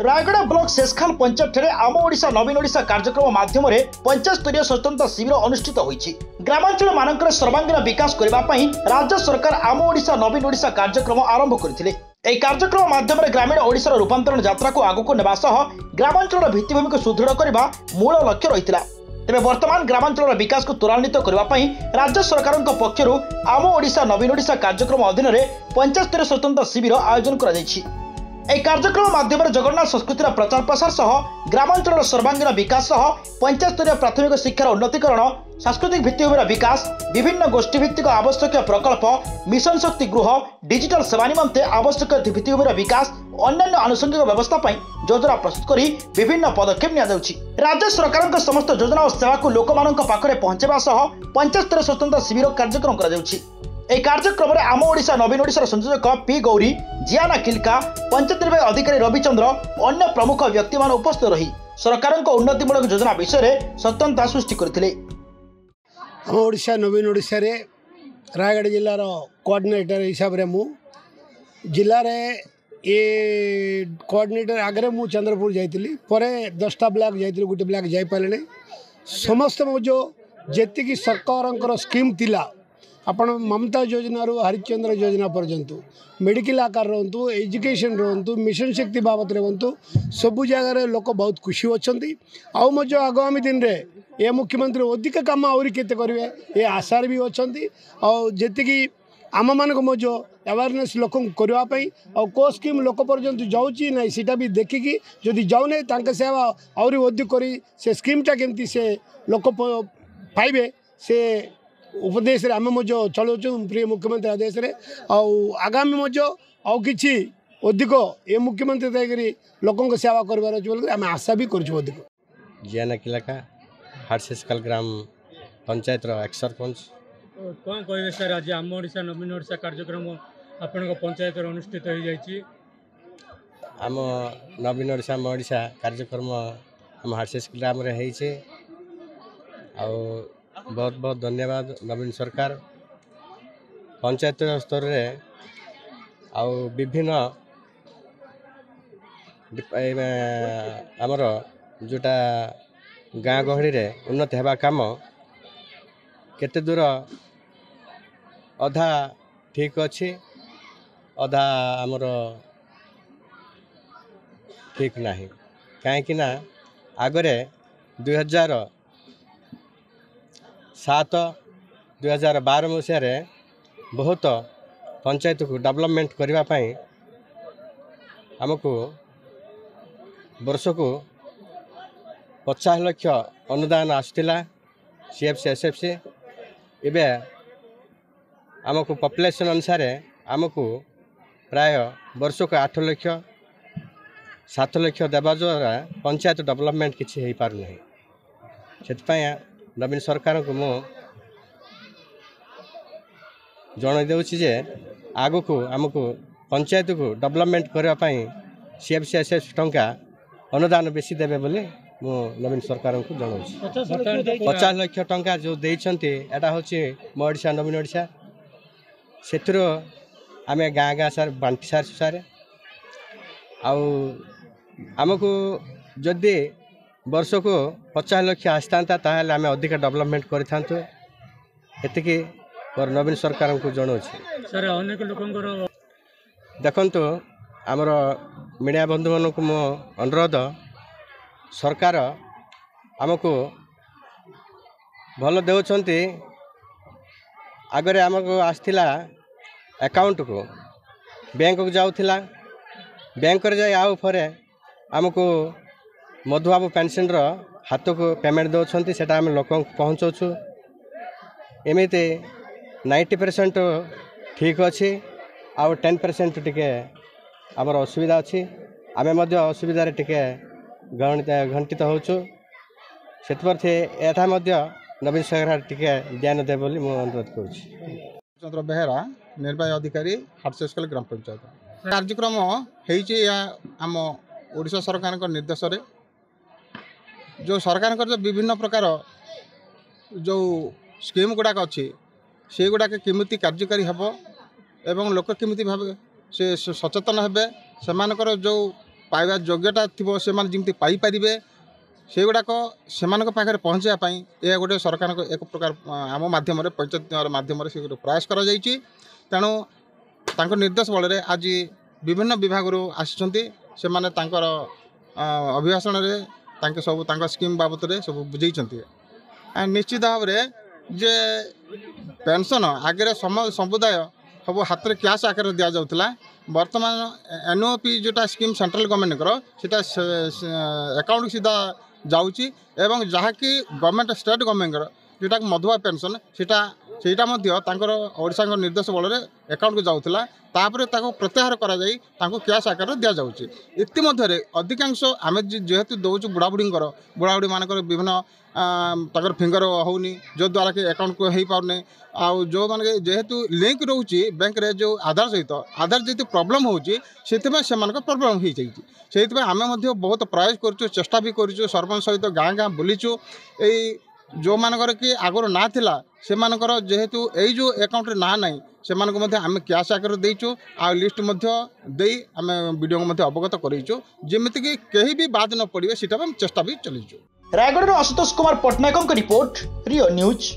Raigarh block शेषखाल panchayat आम ओडिशा नवीन ओडिशा कार्यक्रम माध्यम पंचायत स्तरीय स्वतंत्र शिविर अनुष्ठित होईछि। ग्रामांचल मानकर सर्वांगीण विकास करने राज्य सरकार आम ओडिशा नवीन ओडिशा कार्यक्रम आरंभ करथिले। एही कार्यक्रम माध्यम ग्रामीण ओडिशार रूपांतरण यात्रा को आगक नेबा सह ग्रामांचल भित्तिभूमि को सुदृढ़ करने मूल लक्ष्य रहितला। तेबे वर्तमान ग्रामांचल विकास को त्वरान्वित करने राज्य सरकार पक्षर आम ओडिशा नवीन ओडिशा कार्यक्रम अधीन पंचायत स्तरीय स्वतंत्र शिविर आयोजन करा जायछि। এই कार्यक्रम माध्यम जगन्नाथ संस्कृतिर प्रचार प्रसार सह ग्रामांचल सर्वांगीण विकास सह पंचायत स्तरीय प्राथमिक शिक्षार उन्नतीकरण, सांस्कृतिक भित्तिभूमिर विकास, विभिन्न गोष्ठी भित्तिक आवश्यक प्रकल्प, मिशन शक्ति गृह, डिजिटल सेवा निमंते आवश्यक भित्तिभूमिर विकास, अन्य आनुषंगिक व्यवस्था योजना प्रस्तुत कर विभिन्न पदक्षेप निया जाउछि। राज्य सरकार समस्त योजना और सेवा को लोकमानक पाखरे पहुंचाइबा सह पंचायत स्तरीय स्वतंत्र शिविर कार्यक्रम करा जाउछि। এই कार्यक्रम आम ओडिशा नवीन ओडिशार संयोजक पी गौरी, जियाना किल्का, पंचायत विभाग अधिकारी रविचंद्र अन्य प्रमुख व्यक्ति मान उपस्थित रही सरकार उन्नतिमूलक योजना विषय सचेतनता सृष्टि करथिले। आम ओडिशा नवीन ओडिशा रे रायगढ़ जिलार कोऑर्डिनेटर हिसाब रे मु जिले में ये कोऑर्डिनेटर आगे मु चंद्रपुर जाइली, पर 10टा ब्लॉक जाइली, गोटे ब्लॉक जाई पारे समस्त जो जी सरकार स्कीम थिला आपण ममता योजना रू हरिश्चंद्र योजना पर्यंत मेडिकल आकार रहतु, एजुकेशन रहतु, मिशन शक्ति बाबद रहतु, सबू जगार लोक बहुत खुशी अच्छा। आउ आगामी दिन में ये मुख्यमंत्री अधिक कम आहरी केते करेंगे ये आशार भी अच्छा। जी आम मानक अवेयरनेस लोक करने को स्कीम लोक पर्यंत जाऊँगी ना सीटा भी देखिकी जदि जाऊना तांके सेवा आहरी अधिक कर से स्कीमटा केमती से लोक पाइबे से उपदेश आम चलाऊँ प्रिय मुख्यमंत्री आदेश आगामी कि अधिक ये मुख्यमंत्री तक लोकों सेवा कर आम आशा भी कर जियाना किलाका हाटशेषखाल ग्राम पंचायत एक्स सरपंच कौन कहे सर आज आम ओडिशा नवीन ओडिशा कार्यक्रम आपण पंचायत अनुष्ठित हो जाइए। आम नवीन ओडिशा आम ओडिशा कार्यक्रम आम हाटशेषखाल ग्राम रे होइछे। बहुत बहुत धन्यवाद नवीन सरकार पंचायत स्तर रे आउ विभिन्न आमर जोटा गाँ गहली रे उन्नति हेबा काम केते दूर अधा ठीक अच्छी अधा आमर ठीक नहीं कहीं आगरे 2007-2012 मसीह बहुत पंचायत को डेवलपमेंट करने आमको वर्ष को 50 लाख अनुदान आसला CFC SFC। एबे आमको पॉपुलेशन अनुसार आमको प्राय वर्ष को 8 लाख 7 लाख देवा द्वारा पंचायत डेवलपमेंट किसी हो पार नहीं। से नवीन सरकार को मु जन देउछि जे आगु को आमको पंचायत को डेवलपमेंट करने CFC SFC टंका अनुदान बेसी देवे बोले मु नवीन सरकार को जनाऊँ। 50 लाख टंका जो देइछंती एटा होछि मो ओडिशा नवीन ओडिशा से आम गाँ गाँ सार बांटी सारे आमको जदि वर्ष को 50 लाख आसता ताहले आम अधिक डेवलपमेंट करूँ एतिकी पर नवीन सरकार को जनाऊँ। सर अनेक लोकंकर देखंतु आमर मीडिया बंधु मानक मो अनुरोध सरकार आमको भल देउछंती आगरे आमको आसथिला अकाउंट को बैंक को जाउथिला बैंक रे जाय आउ फरे आमको मधुबाबू पेंशन हाथ को पेमेंट दौरान से आम लोक पहुँचाऊँ एमती 90% ठीक अच्छी आउ 10% टिके आमर असुविधा अच्छी आम असुविधा टिके घंटित होचु से नवीन सरकार टिके ध्यान दे बोली मु अनुरोध करुछि। चंद्र बेहेरा निर्वाही अधिकारी हाटशेषखाल ग्राम पंचायत कार्यक्रम होइछि आम ओडिशा सरकार निर्देश रे जो सरकार जो विभिन्न प्रकार जो स्कीम गुड़ाक अच्छी से गुड़ाक केमिति कार्यकारी हेब एवं लोक केमिति भाव से सचेतन हेबे सेमानकर जो पाइबा योग्यता थी से जमी पाइपर से गुड़ाक से पहुँचापी यह गोटे सरकार एक प्रकार आम मध्यम पंचायत मध्यम से गोटे प्रयास कर तेणु निर्देश बल आज विभिन्न विभाग आसी अभिभाषण में सब स्कीम बाबद सब बुझे निश्चित भाव जे पेंशन आगे समुदाय सब हाथ में कैश आकार दि जाऊला बर्तमान एनओपी जोटा स्कीम सेंट्रल गवर्नमेंट अकाउंट सीधा जाऊँगी एवं जहाँकि गवर्नमेंट स्टेट गवर्नमेंट जोटा मधुआ पेंशन सेटा ओडिशा निर्देश बल अकाउंट को जाऊला तापर प्रत्याहार करा कैश आकार दि जाऊँगी इतिमध्य अधिकांश आम जेहेतु दौचु बुढ़ाबुढ़ी मानकर विभिन्न फिंगर होनी जो द्वारा कि अकाउंट को हो पारने आउ जो माने जेहेतु लिंक रोचे बैंक रे जो आधार सहित आधार जी प्रॉब्लम होची से प्रॉब्लम हो जाइए आम बहुत प्रयास करूँ चेष्टा भी करूँ सरपंच सहित गाँ गाँ बुलीचु यही जो मानकर कि आगर ना थिला से मानकर जेहेतु यही जो अकाउंट रे ना नहीं से आम कैश आकार देचु आ लिस्ट आम वीडियो को अवगत करूँ जमीक कहीं भी बाद न पड़े सीटा चेष्टा भी चलीचु। रायगढ़ आशुतोष कुमार पट्टनायक रिपोर्ट रियो न्यूज।